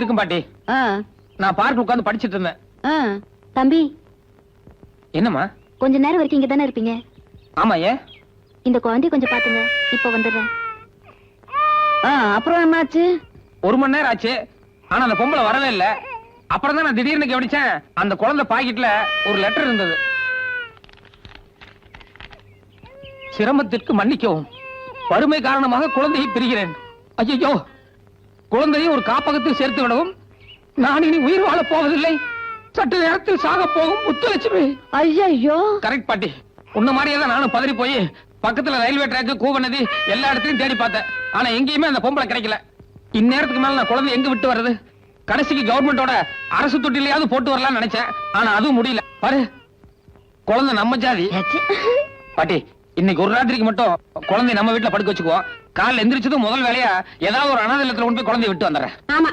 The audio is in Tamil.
இருக்கும் பாட்டி. நான் பார்க் உட்கார்ந்து படிச்சிட்டு இருந்தேன். தம்பி, என்னம்மா? கொஞ்ச நேரம் வரைக்கும் இங்க தானே இருப்பீங்க? ஆமா. ஏன்? இந்த குழந்தைய கொஞ்சம் பாத்துங்க, இப்ப வந்துடுறேன். அப்புறம் என்னாச்சு? 1 மணி நேரம் ஆச்சு, ஆனா அந்த பொம்பளை வரவே இல்ல. அப்புறம் தான் நான் திடீர்னு கவனிச்சேன், அந்த குழந்தை பாக்கெட்ல ஒரு லெட்டர் இருந்தது. சிரமத்திற்கு மன்னிக்கவும், வறுமை காரணமாக குழந்தையை பிரிகிறேன். ஐயோ, குழந்தையை ஒரு காப்பகத்தில் சேர்த்து விடவும், நான் இனி உயிர் வாழப் போவதில்லை. சற்று நேரத்தில் சாக போகும் முத்துலட்சுமி. ஐயோ, கரெக்ட் பாட்டி. உன்ன மாதிரியே தான் நானும் பதறி போய் பக்கத்துல ரயில்வே ட்ராக், கூவநதி எல்லா இடத்துலயும் தேடி பார்த்தேன். ஆனா எங்கேயுமே அந்த பொம்பளை கிடைக்கல. இந்நேரத்துக்கு மேல நான் குழந்தை எங்க விட்டு வர்றது? கடைசிக்கு கவர்மெண்டோட அரசு தொட்டிலையாவது போட்டு வரலாம்னு நினைச்சேன். ஆனா அதுவும் முடியல. பாரு, குழந்தை நம்ம ஜாதி. பாட்டி, இன்னைக்கு ஒரு ராத்திரிக்கு மட்டும் குழந்தை நம்ம வீட்டுல படுக்க வச்சுக்குவோம். காலைல எந்திரிச்சதும் முதல் வேலையா ஏதாவது ஒரு அனாதை இல்லத்துல கொண்டு போய் குழந்தைய விட்டு வந்துடுறேன். ஆமா.